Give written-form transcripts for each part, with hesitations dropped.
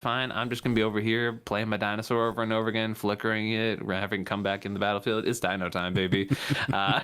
fine. I'm just gonna be over here playing my dinosaur over and over again, flickering it, having come back in the battlefield. It's dino time, baby. uh,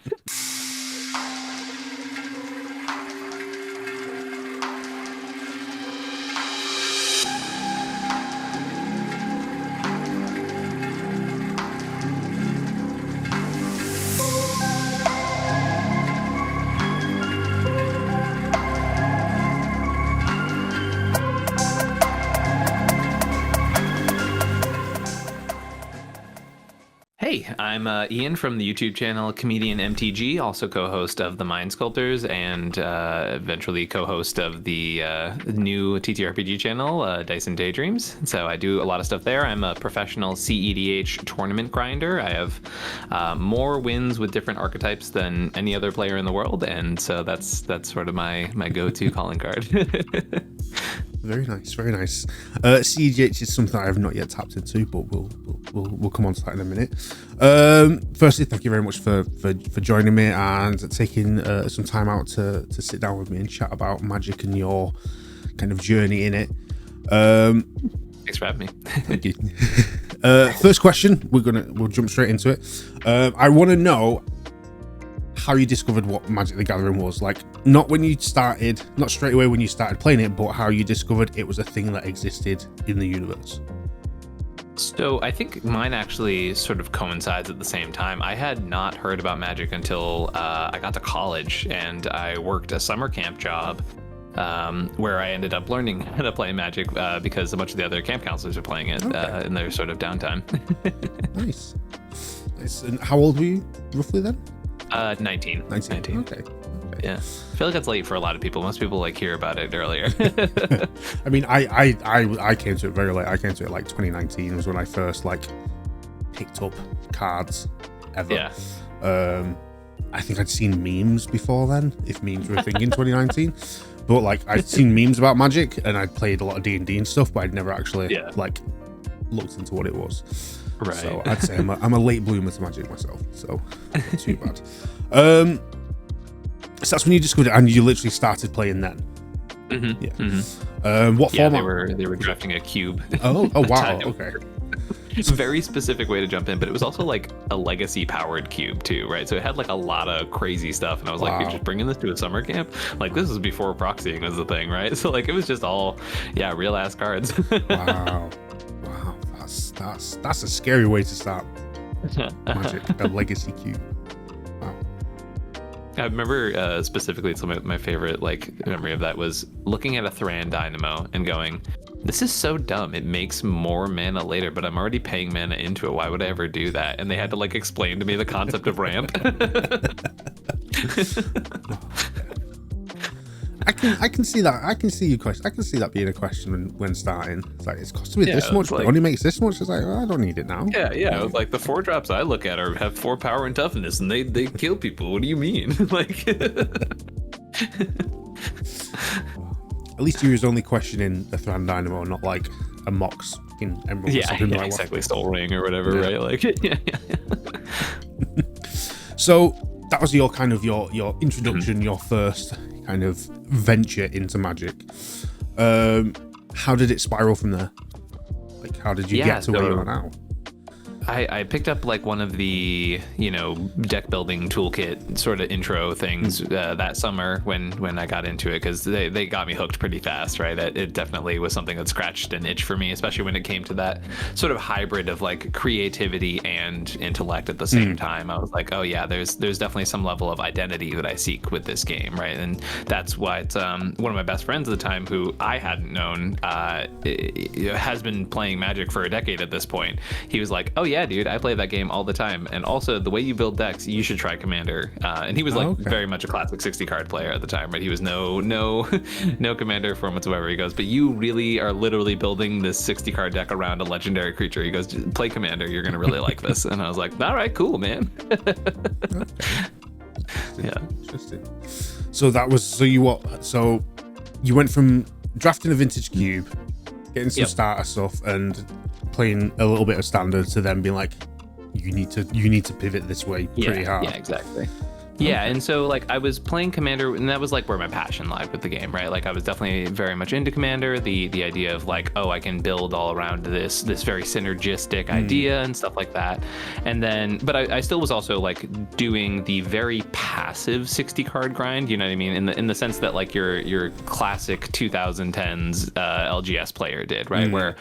Hey, I'm Ian from the YouTube channel Comedian MTG, also co-host of the Mind Sculptors and eventually co-host of the new TTRPG channel, Dice and Daydreams. So I do a lot of stuff there. I'm a professional cEDH tournament grinder. I have more wins with different archetypes than any other player in the world, and so that's sort of my go-to calling card. Very nice, very nice. cEDH is something I have not yet tapped into, but we'll come on to that in a minute. Firstly, thank you very much for joining me and taking some time out to sit down with me and chat about Magic and your kind of journey in it. Thanks for having me. Thank you. First question, we'll jump straight into it. I want to know how you discovered what Magic the Gathering was. Like, not when you started, not straight away when you started playing it, but how you discovered it was a thing that existed in the universe. So I think mine actually sort of coincides at the same time. I had not heard about Magic until I got to college, and I worked a summer camp job where I ended up learning how to play Magic because a bunch of the other camp counselors are playing it in their sort of downtime. Nice. And how old were you roughly then? 19. Okay. Yeah, I feel like that's late for a lot of people. Most people like hear about it earlier. I mean, I came to it very late. I came to it like 2019 was when I first like picked up cards ever. Yeah. I think I'd seen memes before then, if memes were a thing in 2019. But like I'd seen memes about Magic, and I'd played a lot of D&D and stuff, but I'd never actually like looked into what it was. Right. So I'd say I'm a late bloomer to Magic myself, so not too bad. So that's when you discovered it, and you literally started playing then. Mm-hmm. Yeah. Mm-hmm. What format? They were drafting a cube. Oh wow. Okay. It's a very specific way to jump in, but it was also like a legacy powered cube too, right? So it had like a lot of crazy stuff, and I was like, you're just bringing this to a summer camp? Like, this is before proxying was the thing, right? So like it was just all real ass cards. Wow. That's a scary way to start Magic, a legacy cube. Wow. I remember specifically some of my favorite like memory of that was looking at a Thran Dynamo and going, this is so dumb. It makes more mana later, but I'm already paying mana into it. Why would I ever do that? And they had to like explain to me the concept of ramp. I can see that. I can see your question. I can see that being a question when starting. It's like, it's costing me this much, but it only makes this much. It's like, I don't need it now. Yeah. It was like the 4-drops I look at have 4 power and toughness, and they kill people. What do you mean? Like, at least you was only questioning the Thran Dynamo, not like a Mox in Emerald. Yeah, exactly. Soul Ring or whatever, right? Like, So that was your kind of your introduction, your first kind of venture into Magic. How did it spiral from there? Like, how did you get to where you are now? I picked up like one of the deck building toolkit sort of intro things that summer when I got into it, because they got me hooked pretty fast, right? It definitely was something that scratched an itch for me, especially when it came to that sort of hybrid of like creativity and intellect at the same time. I was like, oh yeah, there's definitely some level of identity that I seek with this game, right? And that's why it's one of my best friends at the time, who I hadn't known, has been playing Magic for a decade at this point. He was like, oh yeah, dude, I play that game all the time, and also the way you build decks, you should try Commander. And he was like very much a classic 60 card player at the time, right? He was no Commander form whatsoever. He goes, but you really are literally building this 60 card deck around a legendary creature. He goes, play Commander, you're gonna really like this. And I was like, all right, cool, man. Yeah, interesting. So that was so you went from drafting a vintage cube, getting some starter stuff, and playing a little bit of standard, to then being like, you need to pivot this way pretty hard. Yeah, exactly. Yeah, and so like I was playing Commander, and that was like where my passion lied with the game, right? Like I was definitely very much into Commander. The idea of like, oh, I can build all around this very synergistic idea and stuff like that. And then, but I still was also like doing the very passive 60 card grind. You know what I mean? In the sense that like your classic 2010s LGS player did, right? Where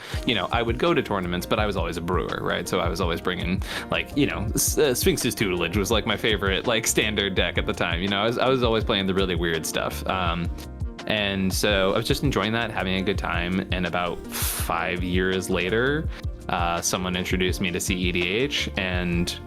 I would go to tournaments, but I was always a brewer, right? So I was always bringing like Sphinx's Tutelage was like my favorite like standard deck at the time. I was always playing the really weird stuff, and so I was just enjoying that, having a good time. And about 5 years later, someone introduced me to cEDH, and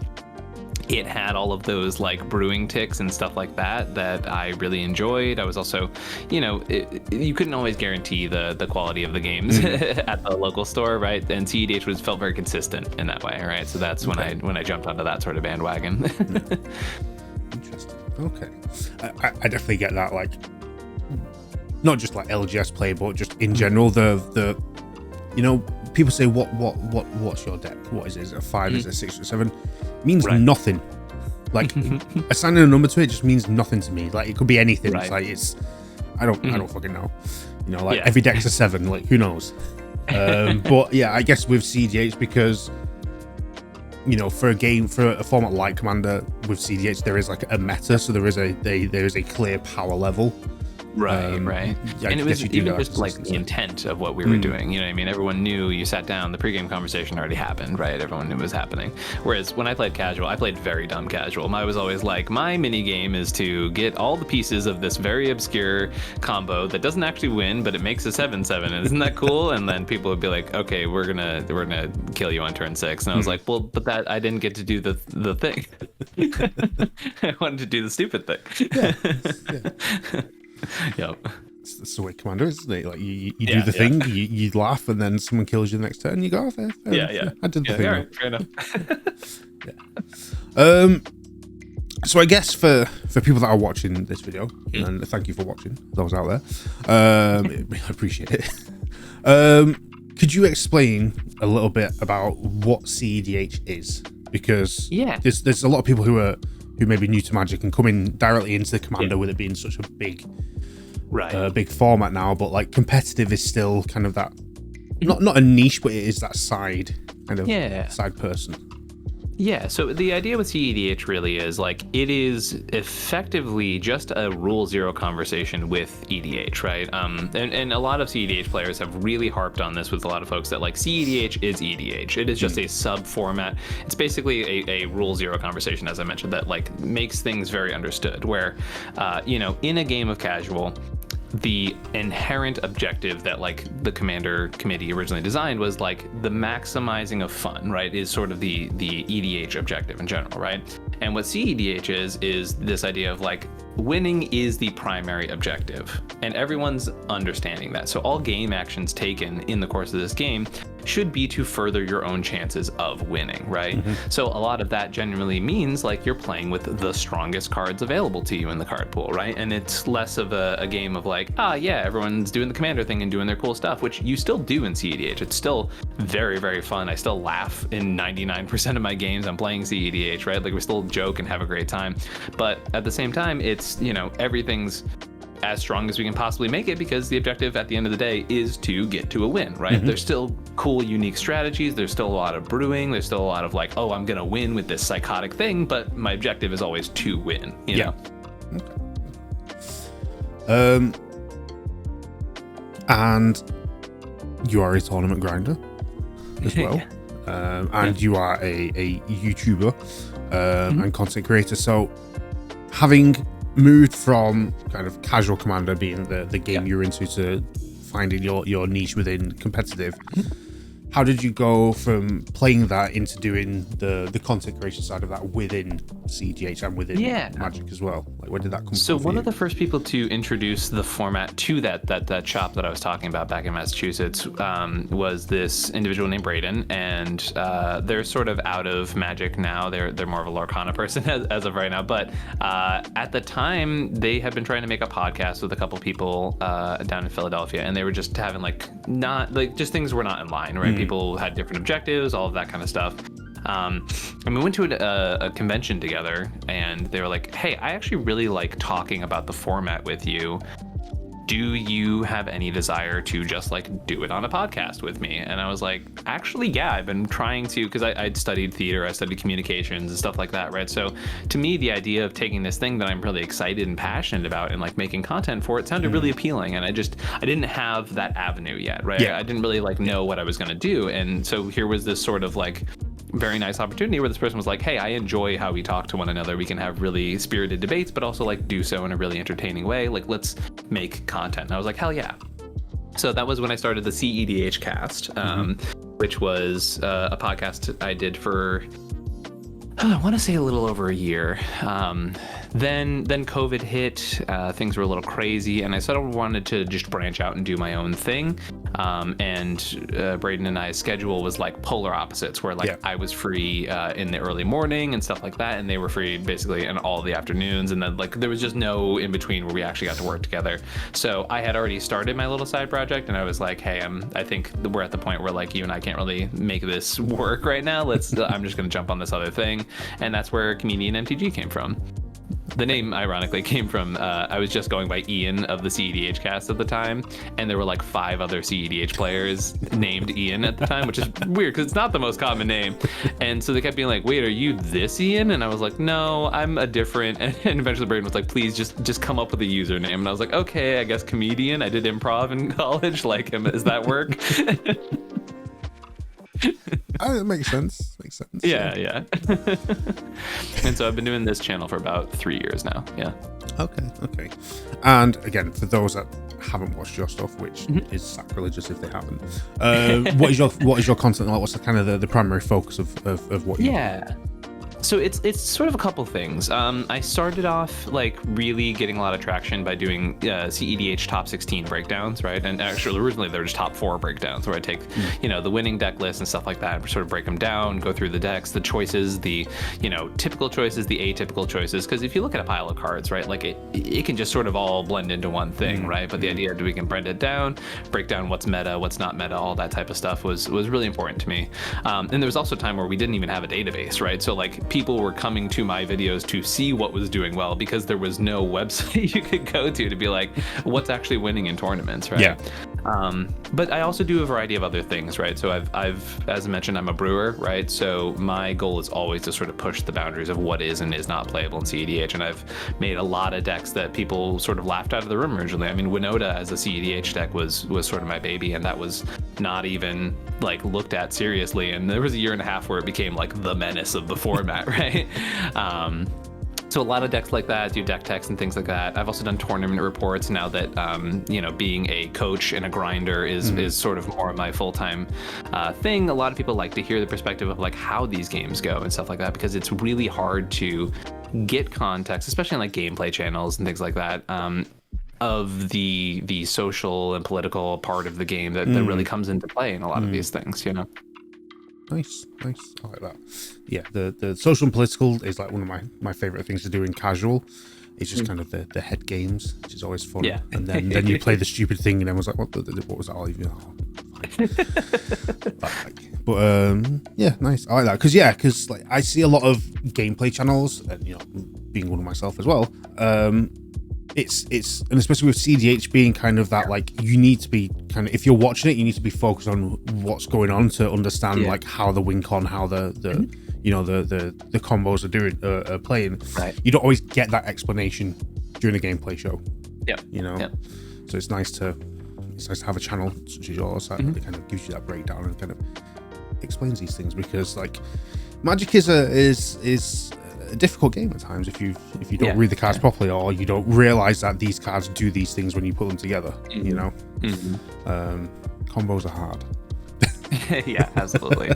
it had all of those like brewing ticks and stuff like that I really enjoyed. I was also, you couldn't always guarantee the quality of the games at the local store, right? And cEDH felt very consistent in that way, right? So that's when I jumped onto that sort of bandwagon. Interesting. Okay. I definitely get that, like, not just like LGS play, but just in general, the people say what's your deck? What is it? Is it a 5? Is it a 6 or 7? It means nothing. Like assigning a number to it just means nothing to me. Like it could be anything. Right. It's like I don't fucking know. Every deck's a 7. Like who knows? But yeah, I guess with cEDH, because for a format like Commander with cEDH, there is like a meta, so there is a clear power level. Right. And it was even just like the intent of what we were doing. You know what I mean? Everyone knew. You sat down, the pregame conversation already happened, right? Everyone knew it was happening. Whereas when I played casual, I played very dumb casual. I was always like, my mini game is to get all the pieces of this very obscure combo that doesn't actually win, but it makes a 7/7. And isn't that cool? And then people would be like, okay, we're gonna kill you on turn 6. And I was like, well, but that I didn't get to do the thing. I wanted to do the stupid thing. Yeah. Yep. That's the way Commander is, isn't it? Like you do the thing, you laugh, and then someone kills you the next turn, and you go, fair enough. I did the thing. Right, fair enough. So I guess for people that are watching this video, and thank you for watching, those out there, I appreciate it. Could you explain a little bit about what cEDH is? Because there's a lot of people who may be new to Magic and coming directly into the Commander with it being such a big format now, but like competitive is still kind of that not a niche, but it is that side person. Yeah, so the idea with cEDH really is like it is effectively just a rule zero conversation with EDH, right? And a lot of cEDH players have really harped on this with a lot of folks that like cEDH is EDH. It is just a sub format. It's basically a rule zero conversation, as I mentioned, that like makes things very understood. Where, in a game of casual, the inherent objective that like the Commander committee originally designed was like the maximizing of fun, right? Is sort of the EDH objective in general, right? And what cEDH is this idea of like winning is the primary objective, and everyone's understanding that. So all game actions taken in the course of this game should be to further your own chances of winning, right? So a lot of that generally means like you're playing with the strongest cards available to you in the card pool, right? And it's less of a game of like, everyone's doing the Commander thing and doing their cool stuff, which you still do in cEDH. It's still very, very fun. I still laugh in 99% of my games. I'm playing cEDH, right? Like we still joke and have a great time. But at the same time, it's, everything's as strong as we can possibly make it, because the objective at the end of the day is to get to a win, right? There's still cool, unique strategies. There's still a lot of brewing. There's still a lot of like, oh, I'm going to win with this psychotic thing, but my objective is always to win, you know? And you are a tournament grinder as well. And you are a YouTuber and content creator. So having moved from kind of casual Commander being the game you're into to finding your niche within competitive, how did you go from playing that into doing the content creation side of that within cEDH and within Magic as well? Like, where did that come from? So one of the first people to introduce the format to that shop that I was talking about back in Massachusetts was this individual named Braden, and they're sort of out of Magic now. They're more of a Lorcana person as of right now, but at the time they had been trying to make a podcast with a couple people down in Philadelphia, and they were just having just things were not in line, right? People had different objectives, all of that kind of stuff. And we went to a convention together, and they were like, hey, I actually really like talking about the format with you. Do you have any desire to just like do it on a podcast with me? And I was like, actually, yeah, I've been trying to, because I'd studied theater, I studied communications and stuff like that, right? So to me, the idea of taking this thing that I'm really excited and passionate about and like making content for it sounded really appealing. And I didn't have that avenue yet, right? I didn't really like know what I was going to do. And so here was this sort of like very nice opportunity where this person was like, hey, I enjoy how we talk to one another. We can have really spirited debates, but also like do so in a really entertaining way. Like, let's make content. And I was like, hell yeah. So that was when I started the cEDH cast, which was a podcast I did for, I want to say a little over a year. Then COVID hit, things were a little crazy, and I sort of wanted to just branch out and do my own thing. And Braden and I's schedule was like polar opposites, where like I was free in the early morning and stuff like that, and they were free basically in all the afternoons, and then like there was just no in between where we actually got to work together. So I had already started my little side project, and I was like, hey, I think we're at the point where like you and I can't really make this work right now. I'm just gonna jump on this other thing, and that's where Comedian MTG came from. The name, ironically, came from, I was just going by Ian of the cEDH cast at the time, and there were like 5 other cEDH players named Ian at the time, which is weird because it's not the most common name. And so they kept being like, wait, are you this Ian? And I was like, no, I'm a different. And eventually Braden was like, please just come up with a username. And I was like, okay, I guess comedian. I did improv in college. Like, does that work? It makes sense. Yeah. And so I've been doing this channel for about 3 years now. Yeah. Okay. And again, for those that haven't watched your stuff, which is sacrilegious if they haven't, what is your content like? What's the kind of the primary focus of what you do? So it's sort of a couple things. I started off like really getting a lot of traction by doing cEDH top 16 breakdowns, right? And actually originally they were just top 4 breakdowns where I take, the winning deck list and stuff like that, sort of break them down, go through the decks, the choices, the, typical choices, the atypical choices. Because if you look at a pile of cards, right, like it can just sort of all blend into one thing, right? But the idea that we can blend it down, break down what's meta, what's not meta, all that type of stuff was really important to me. And there was also a time where we didn't even have a database, right? So like people were coming to my videos to see what was doing well because there was no website you could go to be like, what's actually winning in tournaments, right? But I also do a variety of other things, right? So I've as I mentioned, I'm a brewer, right? So my goal is always to sort of push the boundaries of what is and is not playable in cEDH, and I've made a lot of decks that people sort of laughed out of the room originally. I mean, Winota as a cEDH deck was sort of my baby, and that was not even like looked at seriously, and there was a year and a half where it became like the menace of the format, right? So a lot of decks like that, do deck techs and things like that. I've also done tournament reports now that, being a coach and a grinder is sort of more of my full-time thing. A lot of people like to hear the perspective of like how these games go and stuff like that, because it's really hard to get context, especially on like gameplay channels and things like that. Of the social and political part of the game that really comes into play in a lot of these things, Nice. I like that. Yeah, the social and political is like one of my favorite things to do in casual. It's just kind of the head games, which is always fun. Yeah. And then you play the stupid thing, and then was like, what was that all even? Yeah, nice. I like that because like I see a lot of gameplay channels, and being one of myself as well. It's and especially with cEDH being kind of that, like, you need to be kind of, if you're watching it, you need to be focused on what's going on to understand like how the win con, how the combos are playing. Right. You don't always get that explanation during a gameplay show. So it's nice to have a channel such as yours that kind of gives you that breakdown and kind of explains these things, because like Magic is a difficult game at times if you don't read the cards properly, or you don't realize that these cards do these things when you put them together. Combos are hard. Yeah, absolutely.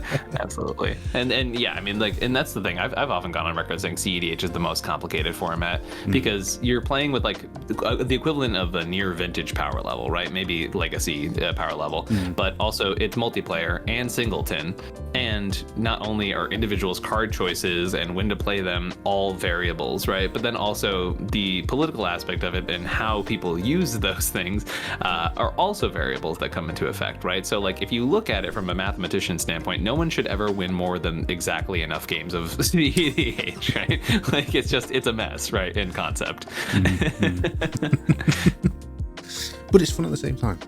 And yeah, I mean, like, and that's the thing. I've often gone on record saying cEDH is the most complicated format because you're playing with like the equivalent of a near vintage power level, right? Maybe legacy power level, but also it's multiplayer and singleton. And not only are individuals' card choices and when to play them all variables, right? But then also the political aspect of it and how people use those things are also variables that come into effect, right? So like if you look at it from from a mathematician standpoint, no one should ever win more than exactly enough games of cEDH, right? Like it's a mess, right, in concept. But it's fun at the same time.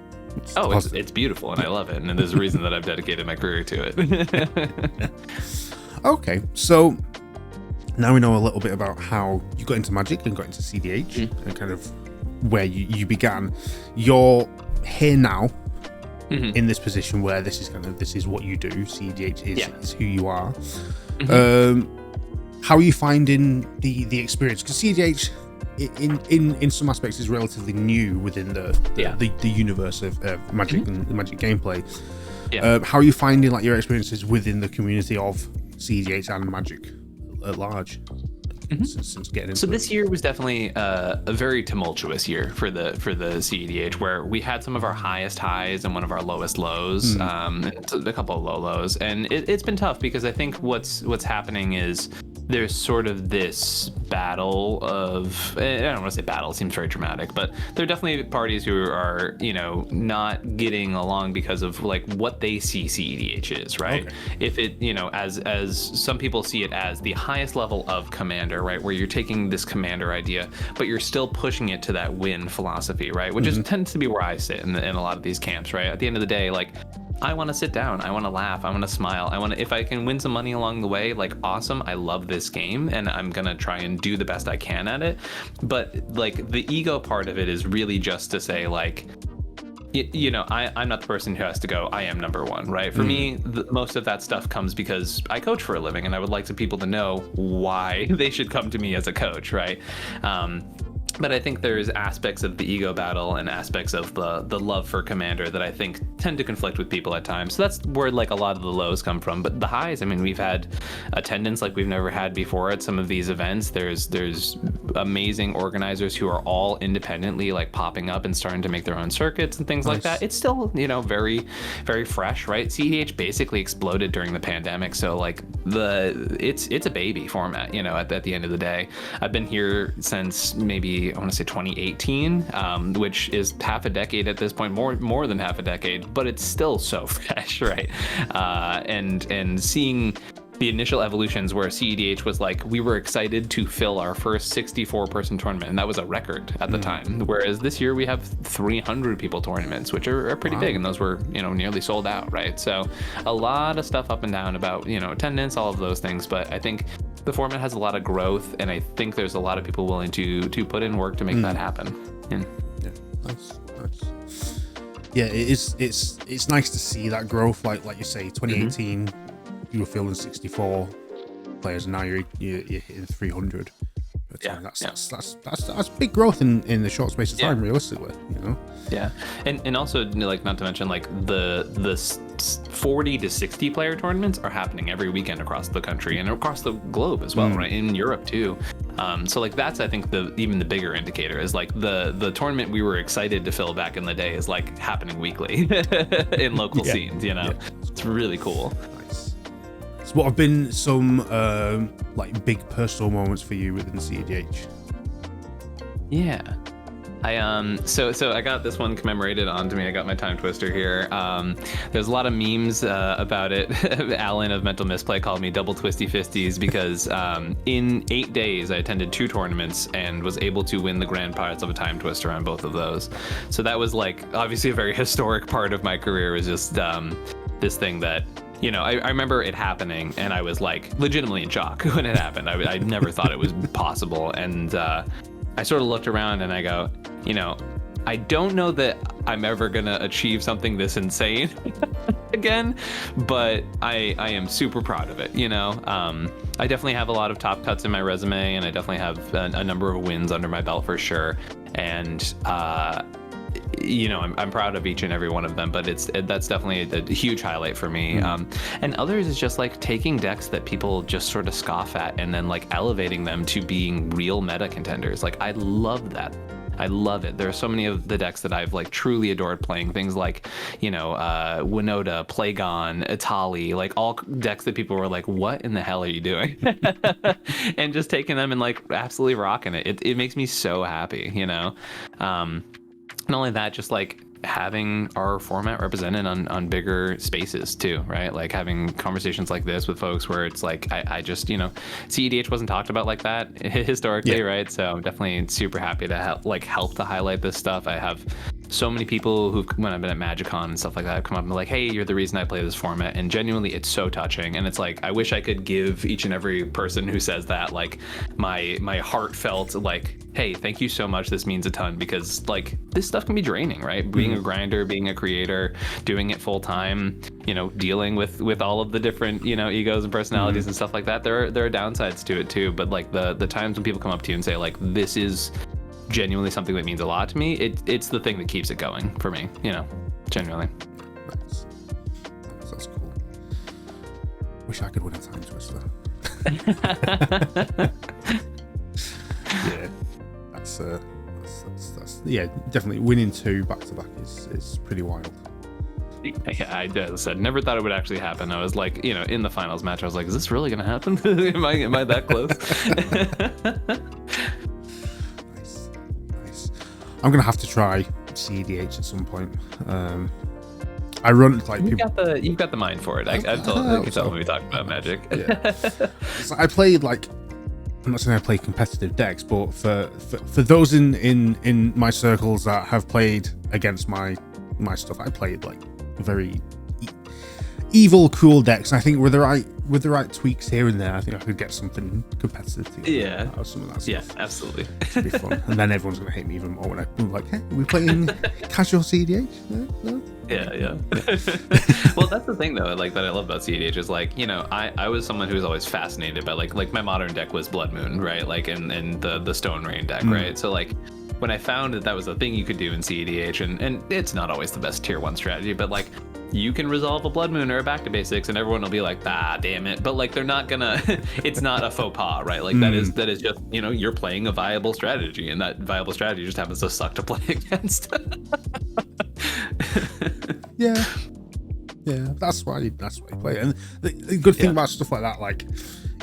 It's beautiful, and I love it, and there's a reason that I've dedicated my career to it. Okay, so now we know a little bit about how you got into Magic and got into cEDH and kind of where you began. You're here now in this position where this is what you do. cEDH is who you are. How are you finding the experience? Because cEDH in some aspects is relatively new within the universe of Magic and Magic gameplay. How are you finding like your experiences within the community of cEDH and Magic at large since getting into this year was definitely a very tumultuous year for the cEDH, where we had some of our highest highs and one of our lowest lows, a couple of low lows, and it's been tough because I think what's happening is there's sort of this battle of, I don't want to say battle, it seems very dramatic, but there are definitely parties who are, not getting along because of like what they see cEDH is, right? Okay. If it, as some people see it as the highest level of Commander, right? Where you're taking this Commander idea, but you're still pushing it to that win philosophy, right? Which tends to be where I sit in a lot of these camps, right? At the end of the day, like, I want to sit down, I want to laugh, I want to smile, if I can win some money along the way, like, awesome, I love this game and I'm gonna try and do the best I can at it. But like the ego part of it is really just to say like, I'm not the person who has to go, I am number one, right? For me, most of that stuff comes because I coach for a living and I would like people to know why they should come to me as a coach, right? But I think there's aspects of the ego battle and aspects of the love for Commander that I think tend to conflict with people at times. So that's where like a lot of the lows come from. But the highs, I mean, we've had attendance like we've never had before at some of these events. There's amazing organizers who are all independently like popping up and starting to make their own circuits and things like that. It's still, very, very fresh, right? cEDH basically exploded during the pandemic. So like it's a baby format, at the end of the day. I've been here since maybe, I want to say 2018, which is half a decade at this point, more than half a decade, but it's still so fresh, right? And seeing the initial evolutions where cEDH was like, we were excited to fill our first 64-person tournament, and that was a record at the time. Whereas this year we have 300 people tournaments, which are pretty big, and those were nearly sold out, right? So a lot of stuff up and down about attendance, all of those things, but I think the format has a lot of growth, and I think there's a lot of people willing to put in work to make that happen. Yeah, nice. Yeah, it's nice to see that growth. Like you say, 2018, you were filling 64 players, and now you're hitting 300. But that's big growth in the short space of time, realistically. Yeah, and also like not to mention like the 40 to 60 player tournaments are happening every weekend across the country and across the globe as well, right? In Europe too. So like that's I think even the bigger indicator is like the tournament we were excited to fill back in the day is like happening weekly in local scenes. It's really cool. So what have been some like big personal moments for you within cEDH? Yeah. So I got this one commemorated onto me. I got my time twister here. There's a lot of memes about it. Alan of Mental Misplay called me double twisty fisties because in 8 days I attended 2 tournaments and was able to win the grand prize of a time twister on both of those. So that was like obviously a very historic part of my career, was just this thing that I remember it happening and I was like legitimately in shock when it happened. I never thought it was possible, and I sort of looked around and I go, I don't know that I'm ever gonna achieve something this insane again, but I am super proud of it. I definitely have a lot of top cuts in my resume, and I definitely have a number of wins under my belt for sure. And I'm proud of each and every one of them, but that's definitely a huge highlight for me. And others is just like taking decks that people just sort of scoff at and then like elevating them to being real meta contenders. Like I love that. I love it. There are so many of the decks that I've like truly adored playing, things like, Winota, Plagon, Itali, like all decks that people were like, what in the hell are you doing? And just taking them and like absolutely rocking it. It makes me so happy, Not only that, just like having our format represented on bigger spaces too, right? Like having conversations like this with folks where it's like I just, you know, cEDH wasn't talked about like that historically, right? So I'm definitely super happy to help to highlight this stuff. I have so many people who, when I've been at MagicCon and stuff like that, have come up and be like, hey, you're the reason I play this format. And genuinely, it's so touching. And it's like, I wish I could give each and every person who says that, like, my heartfelt, like, hey, thank you so much. This means a ton, because like this stuff can be draining, right? Being a grinder, being a creator, doing it full time, you know, dealing with all of the different, you know, egos and personalities and stuff like that. There are downsides to it too. But like the times when people come up to you and say like, this is genuinely something that means a lot to me, it's the thing that keeps it going for me, you know, genuinely. Nice. That's cool. Wish I could win a time twister. Yeah, that's yeah, definitely winning 2 back to back is pretty wild. Yeah, I said never thought it would actually happen. I was like, you know, in the finals match, I was like, is this really gonna happen? am I that close? Nice. I'm gonna have to try cEDH at some point. I run like you've got the mind for it. I've told when we talked about Magic. Yeah. So I played like, I'm not saying I play competitive decks, but for those in my circles that have played against my stuff, I played like very evil, cool decks. And I think with the right tweaks here and there, I think I could get something competitive together. Yeah, out of some of that yeah, stuff. absolutely. It'd be fun. And then everyone's gonna hate me even more when I'm like, hey, are we playing casual cEDH? No? Yeah. Well, that's the thing though, like that I love about cEDH is like, you know, I was someone who was always fascinated by like my modern deck was Blood Moon, right? Like and the Stone Rain deck, right? So like when I found that was a thing you could do in cEDH, and it's not always the best tier 1 strategy, but like you can resolve a Blood Moon or a Back to Basics and everyone will be like, damn it, but like they're not gonna it's not a faux pas, right? Like that is just, you know, you're playing a viable strategy, and that viable strategy just happens to suck to play against. Yeah, that's why I play it. And the good thing about stuff like that, like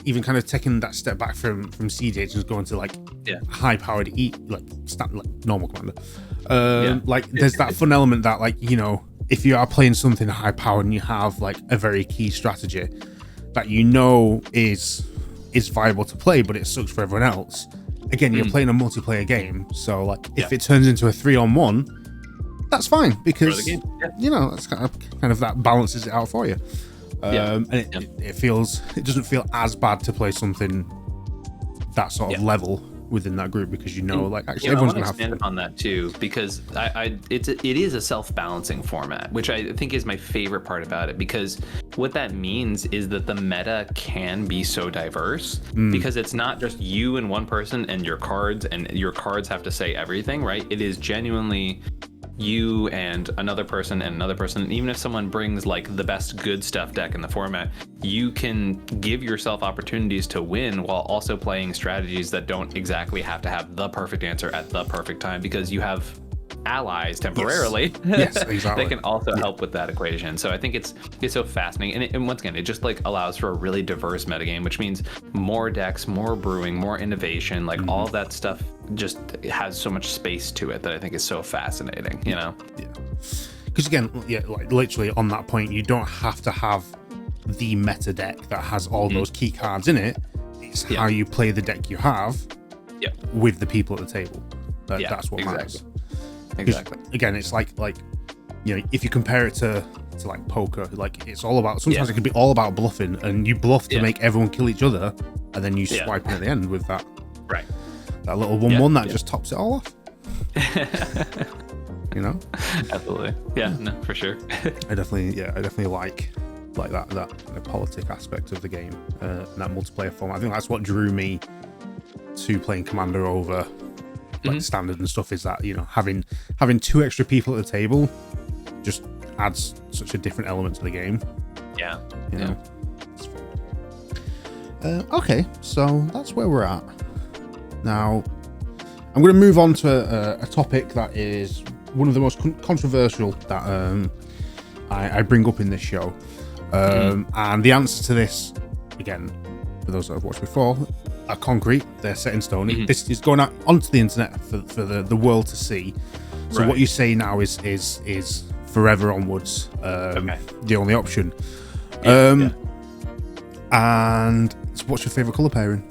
even kind of taking that step back from cEDH and going to like high powered like normal commander, like there's that fun element that, like, you know, if you are playing something high powered and you have like a very key strategy that you know is viable to play, but it sucks for everyone else. Again, you're playing a multiplayer game, so like if it turns into a 3-on-1, that's fine, because you know, that's kind of that balances it out for you. And it doesn't feel as bad to play something that sort of level within that group, because you know, like actually everyone's gonna have to expand on that too, because it is a self-balancing format, which I think is my favorite part about it, because what that means is that the meta can be so diverse, because it's not just you and one person and your cards have to say everything, right? It is genuinely you and another person and another person. Even if someone brings like the best good stuff deck in the format, you can give yourself opportunities to win while also playing strategies that don't exactly have to have the perfect answer at the perfect time, because you have allies temporarily yes exactly that can also help with that equation. So I think it's so fascinating, and once again, it just like allows for a really diverse metagame, which means more decks, more brewing, more innovation, like all of that stuff just has so much space to it that I think is so fascinating, you know? Because again, like literally on that point, you don't have to have the meta deck that has all those key cards in it. It's how you play the deck you have with the people at the table. That's what matters. Exactly. Again, it's like you know, if you compare it to like poker, like it's all about, sometimes it can be all about bluffing, and you bluff to make everyone kill each other, and then you swipe in at the end with that little 1/1 that just tops it all off. You know? Absolutely. No, for sure. I definitely like that politic aspect of the game, and that multiplayer format. I think that's what drew me to playing Commander over like standard and stuff, is that, you know, having 2 extra people at the table just adds such a different element to the game. You know? It's fun. Okay, so that's where we're at now. I'm going to move on to a topic that is one of the most controversial that I bring up in this show, and the answer to this, again, for those that have watched before, are concrete. They're set in stone. This is going out onto the internet for the world to see. So what you say now is forever onwards the only option. And what's your favorite color pairing?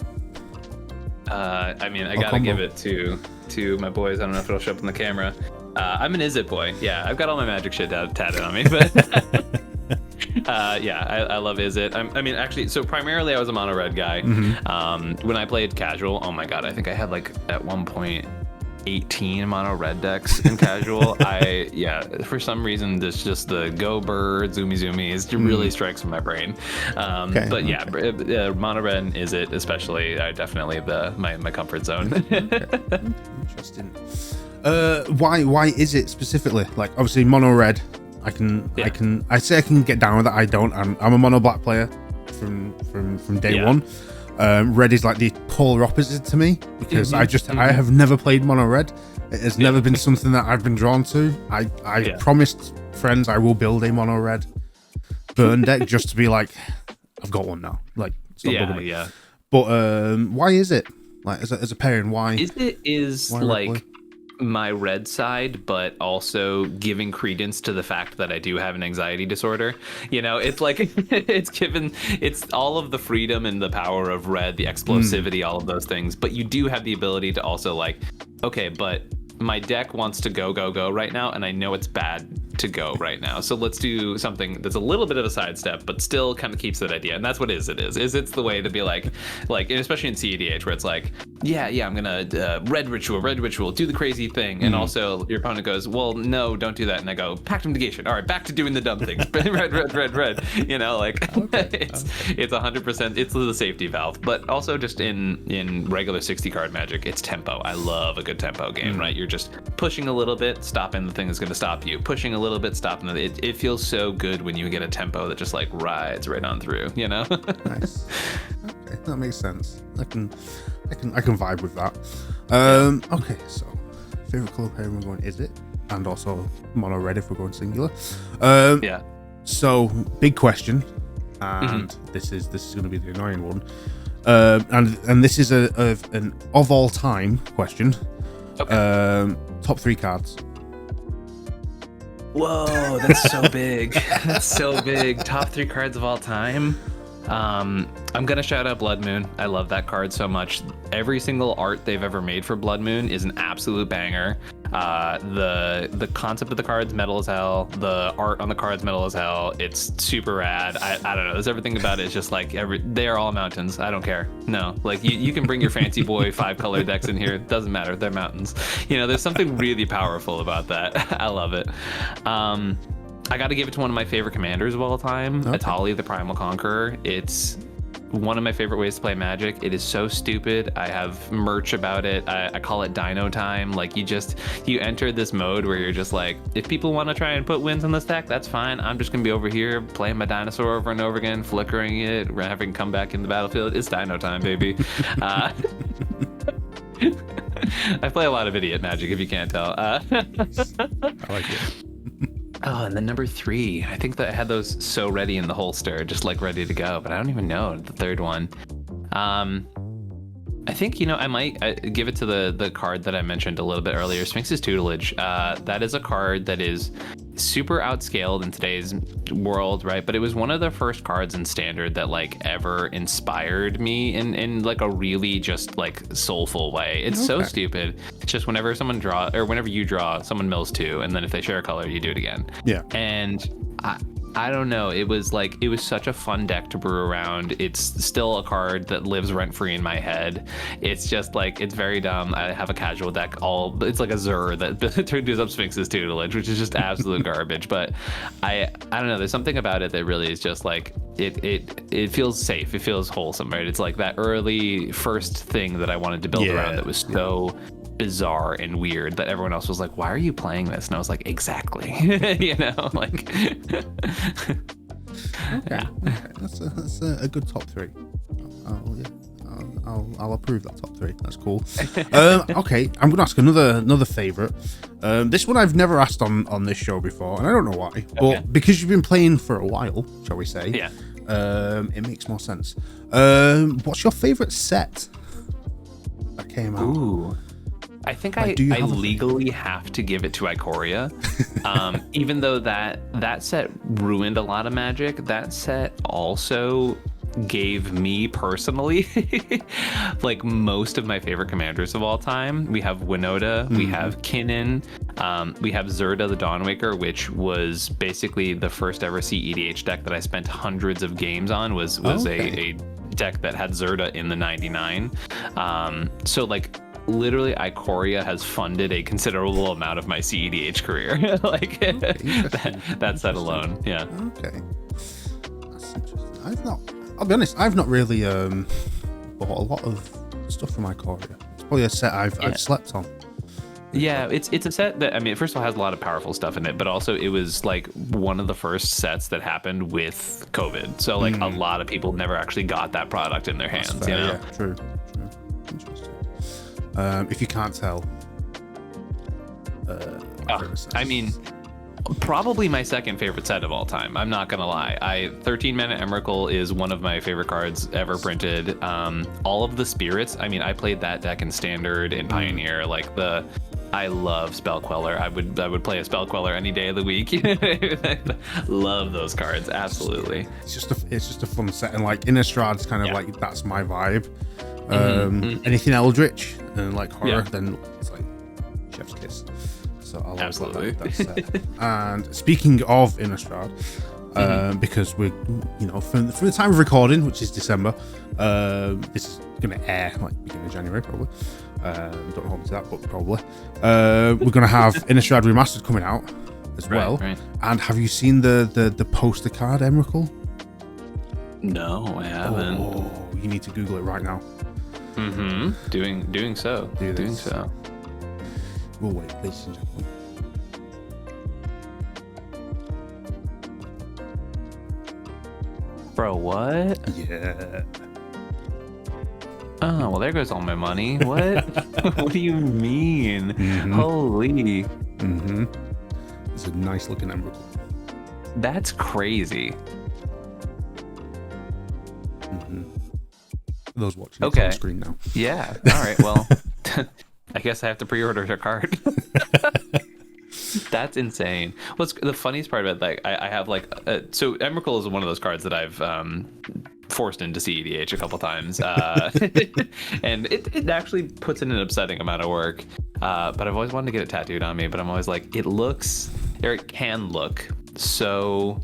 I mean, I gotta give it to my boys. I don't know if it'll show up on the camera. I'm an Is It boy. Yeah, I've got all my magic shit tatted on me, but I love Is It. I mean, actually, so primarily I was a mono red guy. When I played casual, oh my god, I think I had like at one point 18 mono red decks in casual. For some reason this just the go bird zoomies really strikes in my brain. Mono red and Is It especially definitely my comfort zone. Interesting. Why is it specifically? Like obviously mono red, I can get down with that. I don't. I'm a mono black player from day one. Red is like the polar opposite to me because I have never played mono red. It has never been something that I've been drawn to. I promised friends I will build a mono red burn deck just to be like, I've got one now. Like, But why is it like as a pairing? Why is it like my red side, but also giving credence to the fact that I do have an anxiety disorder. You know, it's like it's all of the freedom and the power of red, the explosivity, all of those things, but you do have the ability to also like, okay, but my deck wants to go right now, and I know it's bad to go right now, so let's do something that's a little bit of a sidestep but still kind of keeps that idea. And that's what it's the way to be like especially in cEDH where it's like I'm gonna red ritual, do the crazy thing, and also your opponent goes, well, no, don't do that, and I go, pact of negation, all right, back to doing the dumb things. red, you know, like it's 100%, it's the safety valve. But also just in regular 60 card Magic, it's tempo. I love a good tempo game, right? You're just pushing a little bit, stopping the thing that's going to stop you, pushing a little bit, stopping it feels so good when you get a tempo that just like rides right on through, you know. Nice. Okay, that makes sense. I can vibe with that. Okay, so favorite color pairing we're going Is It, and also mono red if we're going singular. So big question, and this is going to be the annoying one, and this is an of all time question. Okay. Top 3 cards. Whoa, that's so big. That's so big. Top 3 cards of all time. I'm gonna shout out Blood Moon. I love that card so much. Every single art they've ever made for Blood Moon is an absolute banger. The concept of the cards, metal as hell. The art on the cards, metal as hell. It's super rad. I don't know. There's everything about it. It's just like they are all mountains. I don't care. No, like you can bring your fancy boy 5-color decks in here. It doesn't matter. They're mountains. You know, there's something really powerful about that. I love it. I got to give it to one of my favorite commanders of all time, Atali, the Primal Conqueror. It's one of my favorite ways to play Magic. It is so stupid. I have merch about it. I call it Dino Time. Like you enter this mode where you're just like, if people want to try and put wins on this deck, that's fine. I'm just gonna be over here playing my dinosaur over and over again, flickering it, having come back in the battlefield. It's Dino Time, baby. I play a lot of idiot Magic, if you can't tell. I like it. Oh, and then number 3, I think that I had those so ready in the holster, just like ready to go, but I don't even know the third one. I think, you know, I might give it to the card that I mentioned a little bit earlier, Sphinx's Tutelage. That is a card that is super outscaled in today's world, right? But it was one of the first cards in Standard that like ever inspired me in like a really just like soulful way. It's so stupid. It's just whenever you draw, someone mills 2, and then if they share a color, you do it again. Yeah. And I don't know. It was such a fun deck to brew around. It's still a card that lives rent free in my head. It's just like, it's very dumb. I have a casual deck it's like a Zur that turns up Sphinx's Tutelage, which is just absolute garbage. But I don't know. There's something about it that really is just like, it feels safe. It feels wholesome, right? It's like that early first thing that I wanted to build around that was so bizarre and weird that everyone else was like, why are you playing this? And I was like, exactly. You know, like okay. That's a good top 3. I'll approve that top 3. That's cool. Okay, I'm gonna ask another favorite. This one I've never asked on this show before, and I don't know why, but because you've been playing for a while, shall we say, it makes more sense. What's your favorite set that came out? I think Like, I legally have to give it to Ikoria. Even though that set ruined a lot of Magic, that set also gave me personally like most of my favorite commanders of all time. We have Winota, we have Kinnan, we have Zerda the Dawnwaker, which was basically the first ever cEDH deck that I spent hundreds of games on. Was a deck that had Zerda in the 99. So like literally Ikoria has funded a considerable amount of my cEDH career. Like that set alone. Yeah. Okay. That's interesting. I'll be honest, I've not really bought a lot of stuff from Ikoria. It's probably a set I've slept on. Yeah, it's a set that, I mean, first of all, has a lot of powerful stuff in it, but also it was like one of the first sets that happened with COVID. So like a lot of people never actually got that product in their hands. Fair, you know? Yeah, true. Interesting. If you can't tell, I mean, probably my second favorite set of all time. I'm not gonna lie. 13 Mana Emrakul is one of my favorite cards ever printed. All of the spirits. I mean, I played that deck in Standard and Pioneer. I love Spell Queller. I would play a Spell Queller any day of the week. Love those cards, absolutely. It's just a fun set, and like Innistrad kind of like that's my vibe. Anything Eldritch and like horror, then it's like chef's kiss. So I'll absolutely. That set. And speaking of Innistrad, because we're from the time of recording, which is December, this is going to air like beginning of January probably. Don't hold me to that, but probably. We're going to have Innistrad Remastered coming out as well. Right. And have you seen the poster card Emrakul? No, I haven't. Oh, you need to Google it right now. Doing so. Doing so. We'll wait, ladies and gentlemen. Bro, what? Yeah. Oh, well, there goes all my money. What? What do you mean? Holy. It's a nice looking Emrakul. That's crazy. Those watching it's on screen now. Yeah. All right. Well, I guess I have to pre-order their card. That's insane. What's the funniest part about like I have like so Emrakul is one of those cards that I've forced into cEDH a couple times, and it actually puts in an upsetting amount of work. But I've always wanted to get it tattooed on me. But I'm always like, it can look so.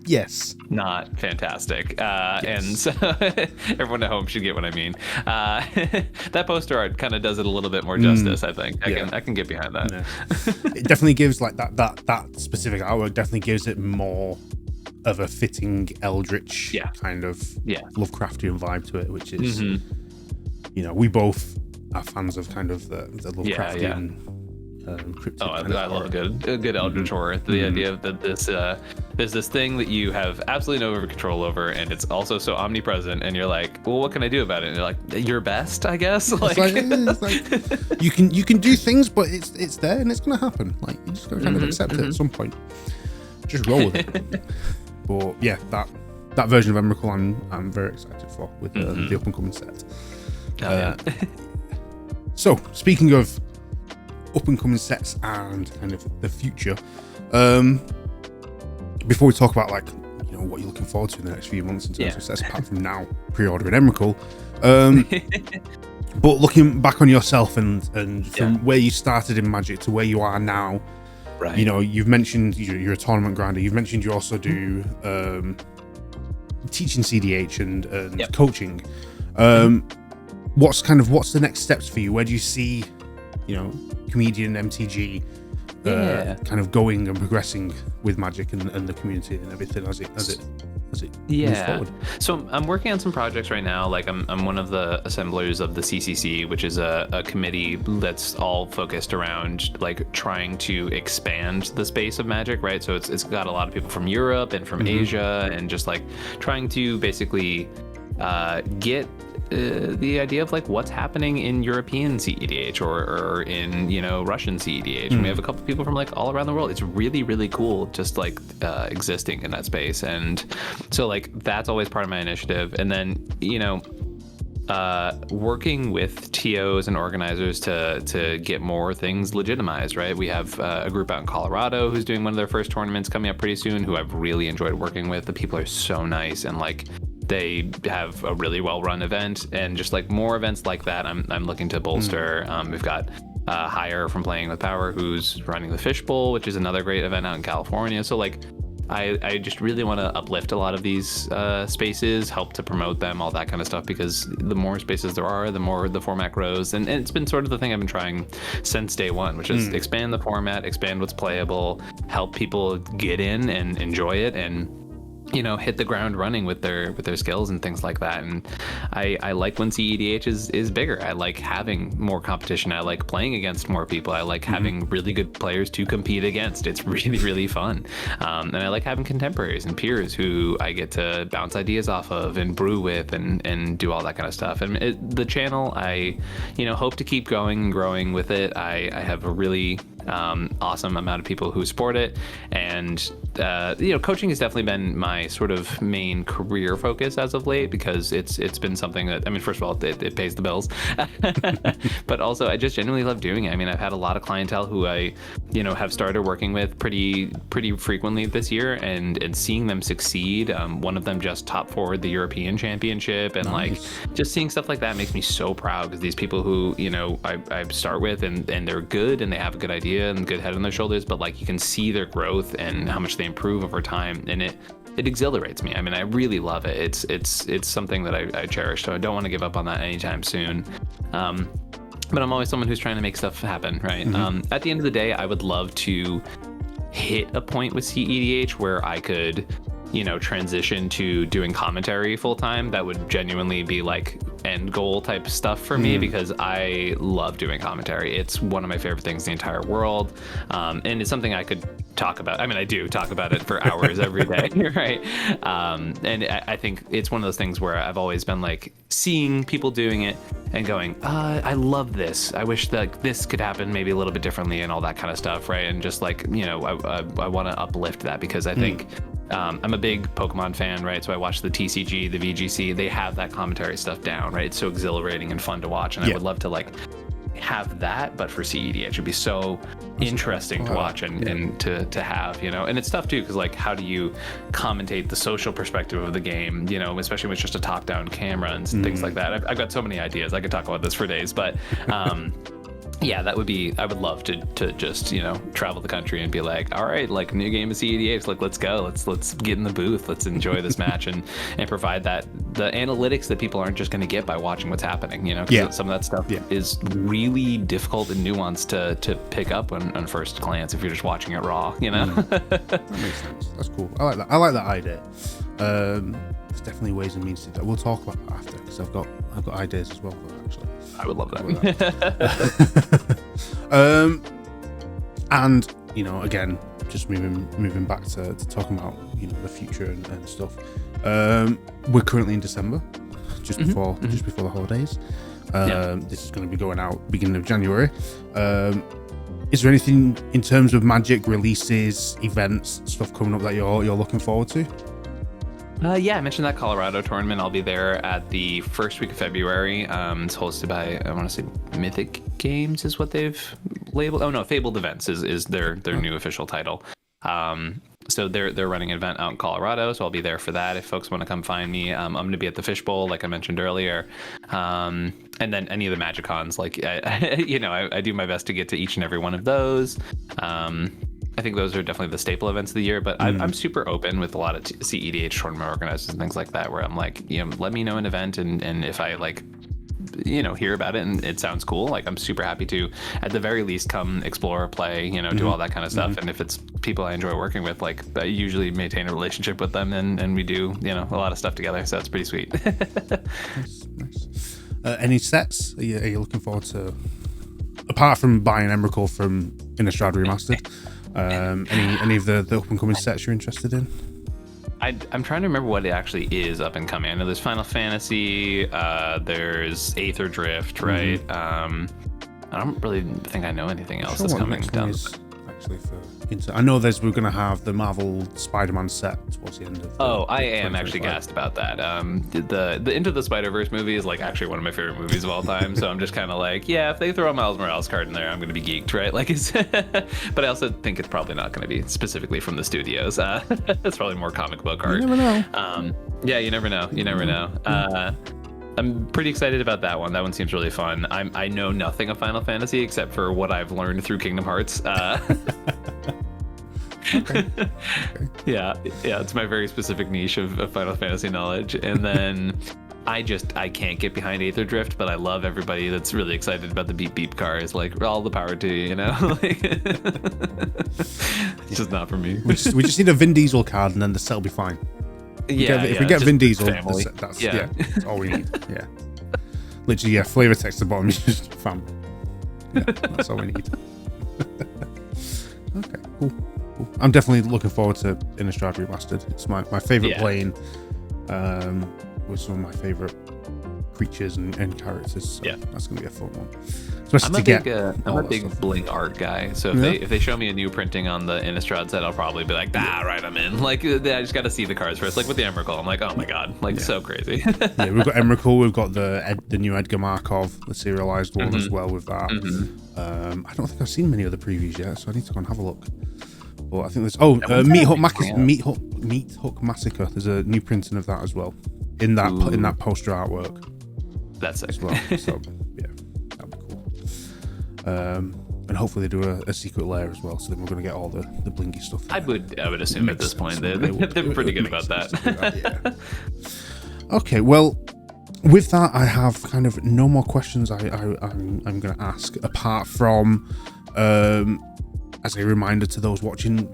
Yes. Not fantastic. And so everyone at home should get what I mean. That poster art kind of does it a little bit more justice, I think. I can get behind that. Yeah. It definitely gives like that specific artwork definitely gives it more of a fitting Eldritch kind of Lovecraftian vibe to it, which is, we both are fans of kind of the Lovecraftian cryptic. I love a good Eldritch horror. The idea that there's this thing that you have absolutely no control over, and it's also so omnipresent, and you're like, well, what can I do about it? And you're like, your best, I guess. It's like you can do things, but it's there and it's gonna happen. Like you just gotta kind of accept it at some point. Just roll with it. But yeah, that version of Emrakul I'm very excited for with the up and coming set. So speaking of up and coming sets and kind of the future, before we talk about like what you're looking forward to in the next few months in terms of sets, apart from now pre-ordering Emrakul, but looking back on yourself and from where you started in Magic to where you are now, right? You've mentioned you're a tournament grinder. You've mentioned you also do teaching cEDH and coaching. What's the next steps for you? Where do you see Comedian MTG kind of going and progressing with Magic and the community and everything as it moves forward? So I'm working on some projects right now. Like I'm one of the assemblers of the CCC, which is a committee that's all focused around like trying to expand the space of Magic, right? So it's got a lot of people from Europe and from Asia, and just like trying to basically get the idea of like what's happening in European cEDH or in Russian cEDH. And we have a couple people from like all around the world. It's really, really cool just like existing in that space. And so like that's always part of my initiative. And then working with TOs and organizers to get more things legitimized, right? We have a group out in Colorado who's doing one of their first tournaments coming up pretty soon, who I've really enjoyed working with. The people are so nice, and like they have a really well-run event, and just like more events like that I'm looking to bolster. We've got Hire from Playing with Power, who's running the Fishbowl, which is another great event out in California. So like I just really want to uplift a lot of these spaces, help to promote them, all that kind of stuff, because the more spaces there are, the more the format grows. And it's been sort of the thing I've been trying since day one, which is expand the format, expand what's playable, help people get in and enjoy it, and you know, hit the ground running with their skills and things like that. And I like when cEDH is bigger. I like having more competition. I like playing against more people. I like having really good players to compete against. It's really, really fun. And I like having contemporaries and peers who I get to bounce ideas off of and brew with and do all that kind of stuff. And the channel, I, you know, hope to keep going and growing with it. I have a really awesome amount of people who support it, and you know, coaching has definitely been my sort of main career focus as of late, because it's been something that, I mean, first of all, it pays the bills, but also I just genuinely love doing it. I mean, I've had a lot of clientele who I, you know, have started working with pretty frequently this year, and seeing them succeed. One of them just top forward the European Championship, and like just seeing stuff like that makes me so proud, because these people who, you know, I start with, and they're good and they have a good idea and good head on their shoulders, but like you can see their growth and how much they improve over time, and it exhilarates me. I mean, I really love it. It's something that I cherish, so I don't want to give up on that anytime soon. But I'm always someone who's trying to make stuff happen, right? At the end of the day, I would love to hit a point with cEDH where I could, you know, transition to doing commentary full time. That would genuinely be like end goal type stuff for me, because I love doing commentary. It's one of my favorite things in the entire world, and it's something I could talk about. I mean, I do talk about it for hours every day, right? And I think it's one of those things where I've always been like seeing people doing it and going, I love this. I wish that this could happen maybe a little bit differently, and all that kind of stuff, right? And just like, you know, I want to uplift that, because I think I'm a big Pokemon fan, right? So I watch the TCG, the VGC. They have that commentary stuff down, right? It's so exhilarating and fun to watch, and I would love to like have that, but for cEDH it'd be so interesting to watch and to have, you know. And it's tough too, because like, how do you commentate the social perspective of the game, you know, especially with just a top-down camera and things like that. I've got so many ideas. I could talk about this for days, but yeah, that would be, I would love to just, you know, travel the country and be like, all right, like new game of cEDH, like let's go, let's get in the booth, let's enjoy this match, and provide that, the analytics that people aren't just going to get by watching what's happening, you know, because some of that stuff is really difficult and nuanced to pick up on first glance if you're just watching it raw, you know. That makes sense. That's cool. I like that idea. There's definitely ways and means to do that. We'll talk about that after, because I've got ideas as well for that, actually. I would love that. And you know, again, just moving back to talking about, you know, the future and stuff. We're currently in December, just before the holidays. This is going to be going out beginning of January. Is there anything in terms of Magic releases, events, stuff coming up that you're looking forward to? Yeah, I mentioned that Colorado tournament. I'll be there at the first week of February. It's hosted by, I want to say Mythic Games is what they've labeled. Oh no, Fabled Events is their new official title. So they're running an event out in Colorado, so I'll be there for that if folks want to come find me. I'm going to be at the Fishbowl, like I mentioned earlier. And then any of the Magicons, like I do my best to get to each and every one of those. I think those are definitely the staple events of the year, but I'm super open with a lot of cEDH tournament organizers and things like that, where I'm like, you know, let me know an event, and if I like, you know, hear about it and it sounds cool, like I'm super happy to at the very least come explore, play, you know, do all that kind of stuff. And if it's people I enjoy working with, like I usually maintain a relationship with them, and we do, you know, a lot of stuff together, so it's pretty sweet. Nice. Any sets are you looking forward to, apart from buying Emrakul from Innistrad Remastered? Any of the up and coming sets you're interested in? I'm trying to remember what it actually is up and coming. I know there's Final Fantasy, there's Aether Drift, right? I don't really think I know anything else that's coming down. actually I know we're going to have the Marvel Spider-Man set towards the end of I am actually gassed about that. The Into the Spider-Verse movie is like actually one of my favorite movies of all time, so I'm just kind of like, yeah, if they throw a Miles Morales card in there, I'm going to be geeked, right? Like, but I also think it's probably not going to be specifically from the studios. It's probably more comic book art. You never know. Yeah, you never know. I'm pretty excited about that one. That one seems really fun. I know nothing of Final Fantasy except for what I've learned through Kingdom Hearts. Okay. Yeah, it's my very specific niche of Final Fantasy knowledge. And then I can't get behind Aether Drift, but I love everybody that's really excited about the beep beep cars. Like, all the power to you, you know? It's just not for me. We just need a Vin Diesel card, and then the set will be fine. If we get Vin Diesel, that's all we need. Yeah, literally, flavor text at the bottom is just fam. Yeah, that's all we need. Okay, cool. I'm definitely looking forward to Innistrad Remastered. It's my favorite playing with some of my favorite creatures and characters. So that's gonna be a fun one. I'm a big bling art guy, so if they show me a new printing on the Innistrad set, I'll probably be like, right, I'm in. Like, I just got to see the cards first. Like with the Emrakul, I'm like, oh my god, like so crazy. We've got Emrakul, we've got the new Edgar Markov, the serialized one as well with that. I don't think I've seen many other previews yet, so I need to go and have a look. But I think there's Meat Hook Massacre. There's a new printing of that as well in that poster artwork. That's sick. As well. So yeah, that'd be cool. And hopefully they do a secret lair as well, so then we're going to get all the blingy stuff. I would assume at this point they're pretty good about that. Okay, well, with that, I have kind of no more questions I'm going to ask, apart from as a reminder to those watching,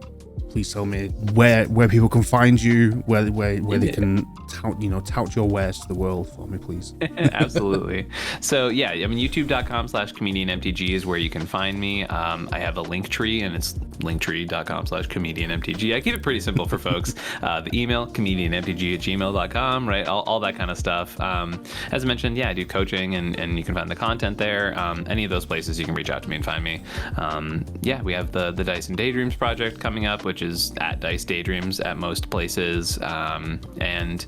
please tell me where people can find you, where they can tout your wares to the world for me, please. Absolutely. So yeah, I mean, youtube.com/comedian MTG is where you can find me. I have a link tree, and it's linktree.com/comedian MTG. I keep it pretty simple for folks. The email, comedianmtg@gmail.com, right? All that kind of stuff. As I mentioned, I do coaching, and you can find the content there. Any of those places you can reach out to me and find me. We have the Dice and Daydreams project coming up, which is at Dice Daydreams at most places, and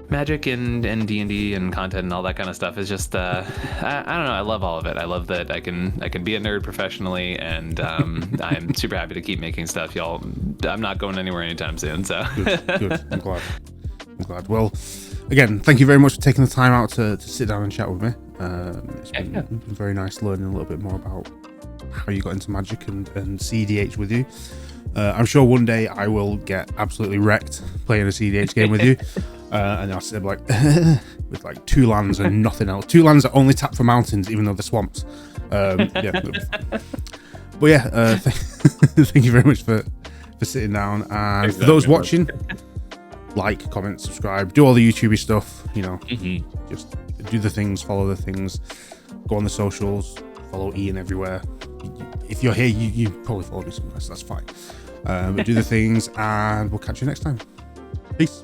Magic and D&D and content and all that kind of stuff is just I don't know, I love all of it. I love that I can be a nerd professionally, and I'm super happy to keep making stuff, y'all. I'm not going anywhere anytime soon, so good. I'm glad. Well, again, thank you very much for taking the time out to sit down and chat with me. It's been very nice learning a little bit more about how you got into Magic and cEDH with you. I'm sure one day I will get absolutely wrecked playing a cEDH game with you, and I'll sit like with like 2 lands and nothing else. 2 lands that only tap for mountains, even though they're swamps. But thank you very much for sitting down. And for those watching, like, comment, subscribe, do all the YouTubey stuff. Just do the things, follow the things, go on the socials, follow Ian everywhere. If you're here, you probably follow me somewhere, so that's fine. But do the things, and we'll catch you next time. Peace.